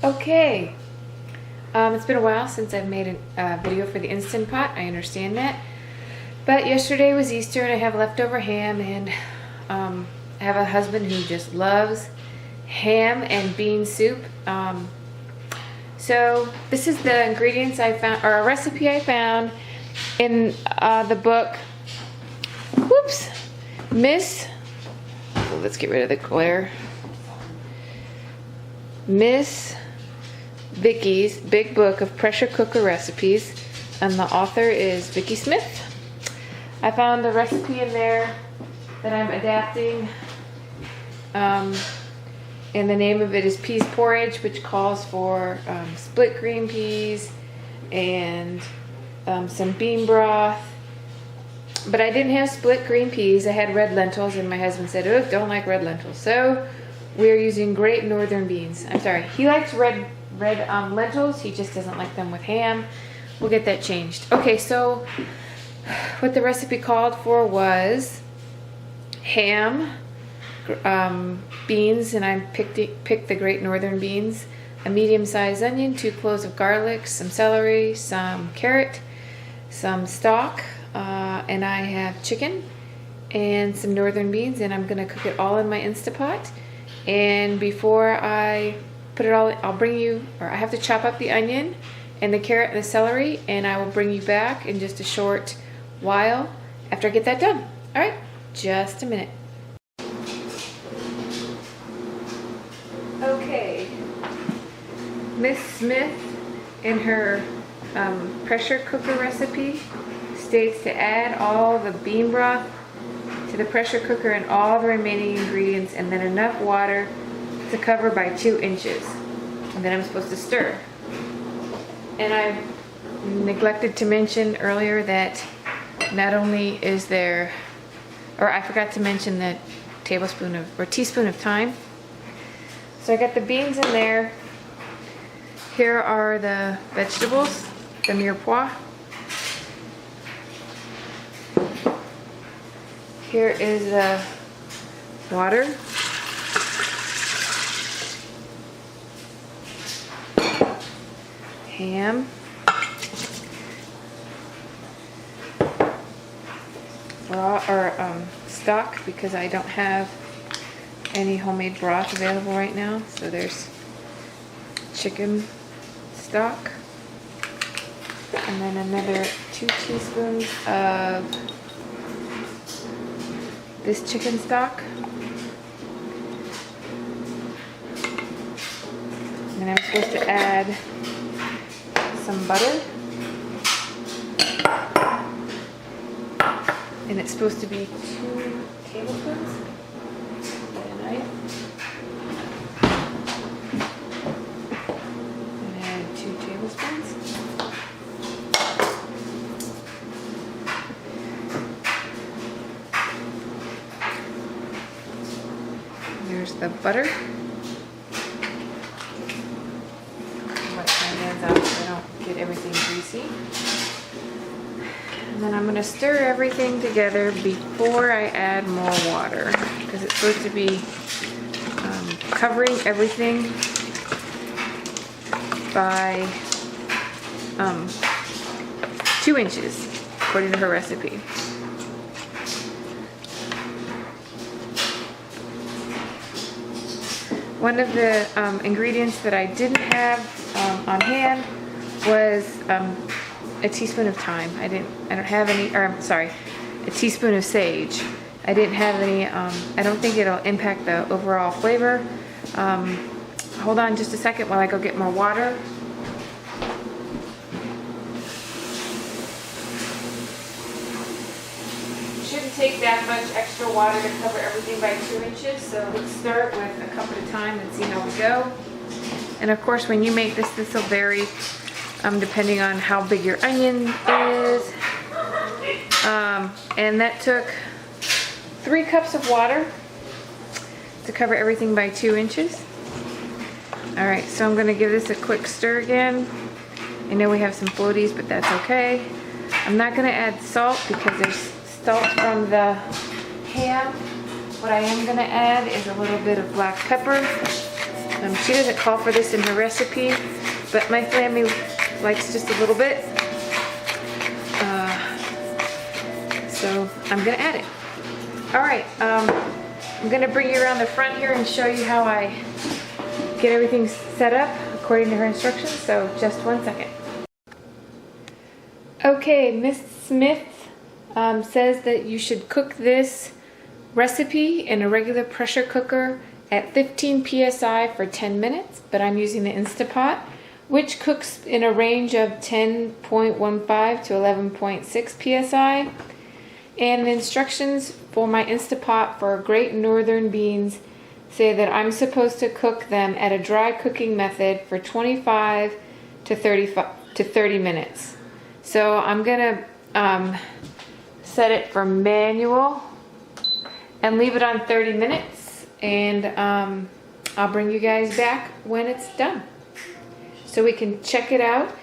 Okay, it's been a while since I've made a video for the Instant Pot. I understand that. But yesterday was Easter and I have leftover ham, and I have a husband who just loves ham and bean soup. So this is the ingredients I found, or a recipe I found in the book. Whoops. Let's get rid of the glare. Miss Vickie's Big Book of Pressure Cooker Recipes, and the author is Vickie Smith. I found a recipe in there that I'm adapting, and the name of it is Peas Porridge, which calls for split green peas and some bean broth. But I didn't have split green peas. I had red lentils, and my husband said, "Oh, don't like red lentils." So we're using Great Northern beans. I'm sorry, he likes red lentils. He just doesn't like them with ham. We'll get that changed. Okay, so what the recipe called for was ham, beans, and I picked the Great Northern beans, a medium-sized onion, 2 cloves of garlic, some celery, some carrot, some stock, and I have chicken and some northern beans, and I'm gonna cook it all in my InstantPot. And before I put it all, I'll bring you, or I have to chop up the onion and the carrot and the celery, and I will bring you back in just a short while after I get that done. All right, just a minute. Okay, Miss Smith in her pressure cooker recipe states to add all the bean broth to the pressure cooker and all the remaining ingredients, and then enough water to cover by 2 inches. And then I'm supposed to stir. And I neglected to mention earlier that not only is there, or I forgot to mention that teaspoon of thyme. So I got the beans in there. Here are the vegetables, the mirepoix. Here is the water. Ham. Stock, because I don't have any homemade broth available right now. So there's chicken stock. And then another 2 teaspoons of this chicken stock. And I'm supposed to add some butter. And it's supposed to be 2 tablespoons. Get a knife. And add 2 tablespoons. There's the butter. Wipe my hands out so I don't get everything greasy. And then I'm going to stir everything together before I add more water, because it's supposed to be covering everything by 2 inches, according to her recipe. One of the ingredients that I didn't have on hand was a teaspoon of thyme. I don't have any, or I'm sorry, a teaspoon of sage. I didn't have any. I don't think it'll impact the overall flavor. Hold on just a second while I go get more water. Shouldn't take that much extra water to cover everything by 2 inches. So let's start with a cup at a time and see how we go. And of course, when you make this will vary depending on how big your onion is. And that took 3 cups of water to cover everything by 2 inches. All right, so I'm going to give this a quick stir again. I know we have some floaties, but that's okay. I'm not going to add salt because there's salt from the ham. What I am going to add is a little bit of black pepper. She doesn't call for this in her recipe, but my family likes just a little bit. So I'm gonna add it. All right, I'm gonna bring you around the front here and show you how I get everything set up according to her instructions, so just 1 second. Okay, Miss Smith says that you should cook this recipe in a regular pressure cooker at 15 psi for 10 minutes, but I'm using the InstantPot, which cooks in a range of 10.15 to 11.6 psi. And the instructions for my InstantPot for Great Northern beans say that I'm supposed to cook them at a dry cooking method for 25 to 30 minutes. So I'm gonna set it for manual and leave it on 30 minutes, and I'll bring you guys back when it's done so we can check it out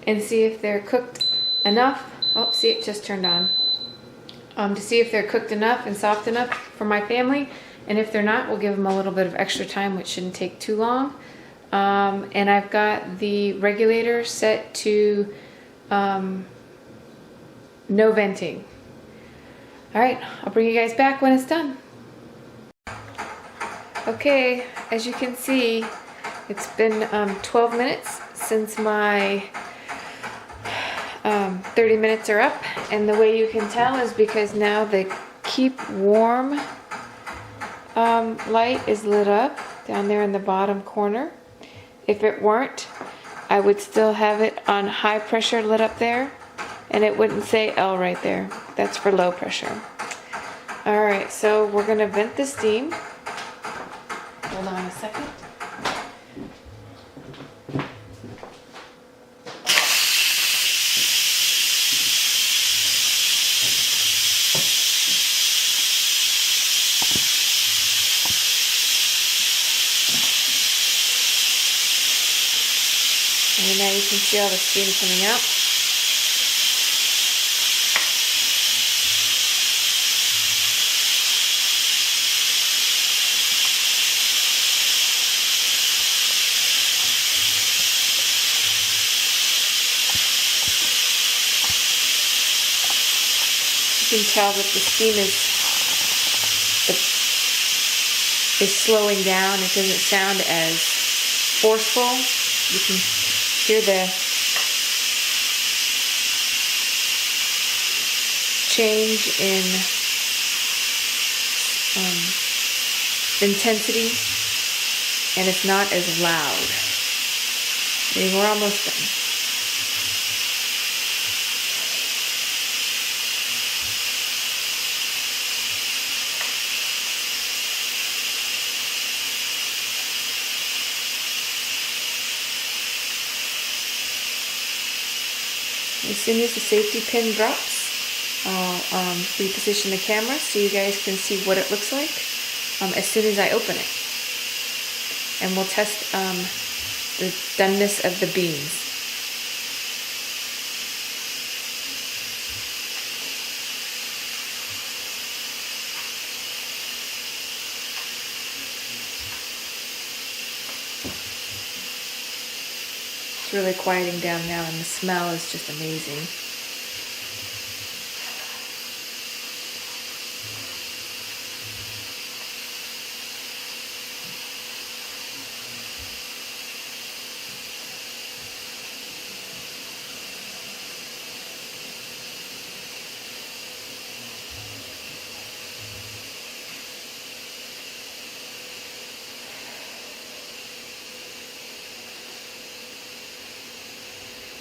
and see if they're cooked enough. Oh, see, it just turned on. To see if they're cooked enough and soft enough for my family, and if they're not, we'll give them a little bit of extra time, which shouldn't take too long. And I've got the regulator set to no venting. All right, I'll bring you guys back when it's done. Okay, as you can see, it's been 12 minutes since my 30 minutes are up, and the way you can tell is because now the keep warm light is lit up down there in the bottom corner. If it weren't, I would still have it on high pressure lit up there, and it wouldn't say L right there. That's for low pressure. All right, so we're gonna vent the steam. Hold on a second. And now you can see all the steam coming out. You can tell that the steam is slowing down. It doesn't sound as forceful. You can hear the change in intensity, and it's not as loud. Okay, we're almost done. As soon as the safety pin drops, I'll reposition the camera so you guys can see what it looks like as soon as I open it. And we'll test the doneness of the beans. It's really quieting down now, and the smell is just amazing.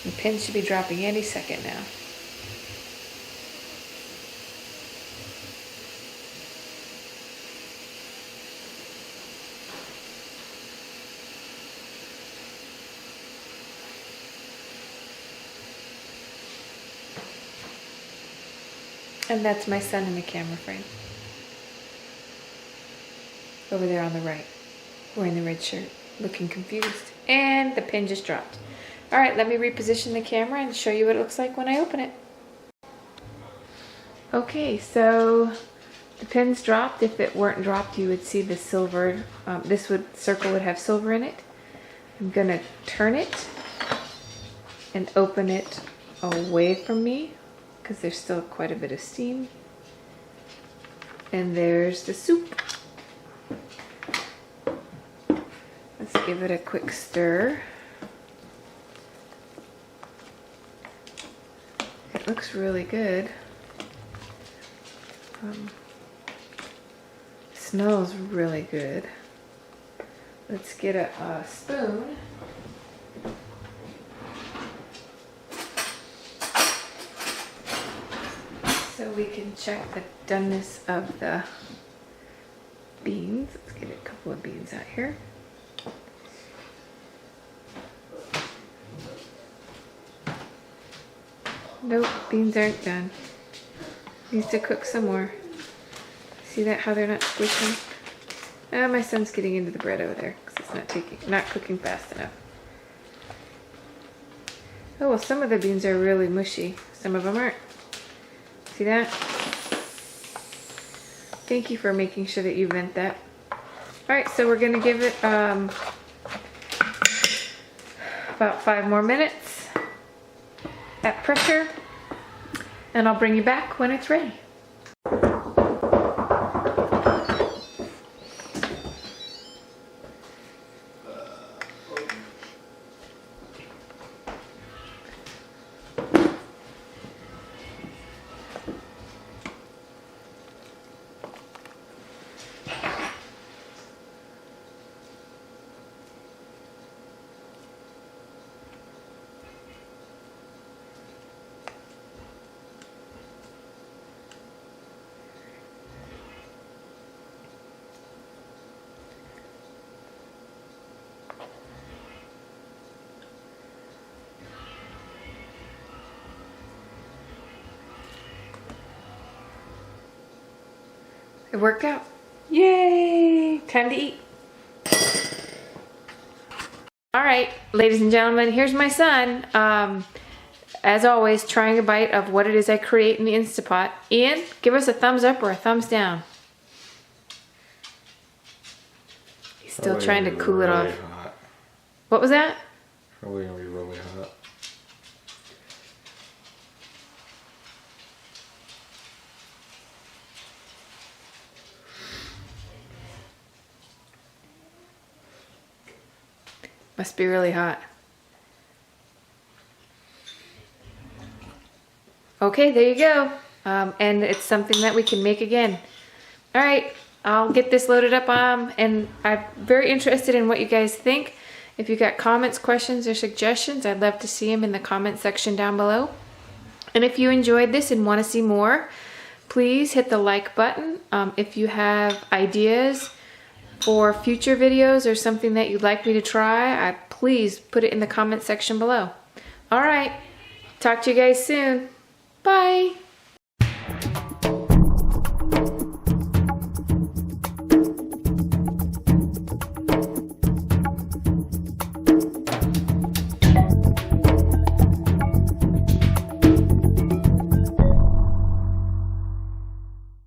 The pin should be dropping any second now. And that's my son in the camera frame. Over there on the right, wearing the red shirt, looking confused. And the pin just dropped. All right, let me reposition the camera and show you what it looks like when I open it. Okay, so The pin's dropped. If it weren't dropped, you would see the silver. Circle would have silver in it. I'm gonna turn it and open it away from me because there's still quite a bit of steam. And there's the soup. Let's give it a quick stir. It looks really good. Smells really good. Let's get a spoon. So we can check the doneness of the beans. Let's get a couple of beans out here. Nope, beans aren't done. Needs to cook some more. See that, how they're not squishing? Ah, my son's getting into the bread over there because it's not cooking fast enough. Oh, well, some of the beans are really mushy. Some of them aren't. See that? Thank you for making sure that you vent that. All right, so we're gonna give it about 5 more minutes at pressure, and I'll bring you back when it's ready. It worked out. Yay! Time to eat. All right, ladies and gentlemen, here's my son. As always, trying a bite of what it is I create in the InstantPot. Ian, give us a thumbs up or a thumbs down. He's still trying to cool it off. Hot. What was that? Probably gonna be really hot. Must be really hot. Okay, there you go. And it's something that we can make again. All right, I'll get this loaded up, and I'm very interested in what you guys think. If you got comments, questions, or suggestions, I'd love to see them in the comment section down below. And if you enjoyed this and want to see more, please hit the like button. If you have ideas for future videos or something that you'd like me to try, please put it in the comment section below. All right, talk to you guys soon. Bye.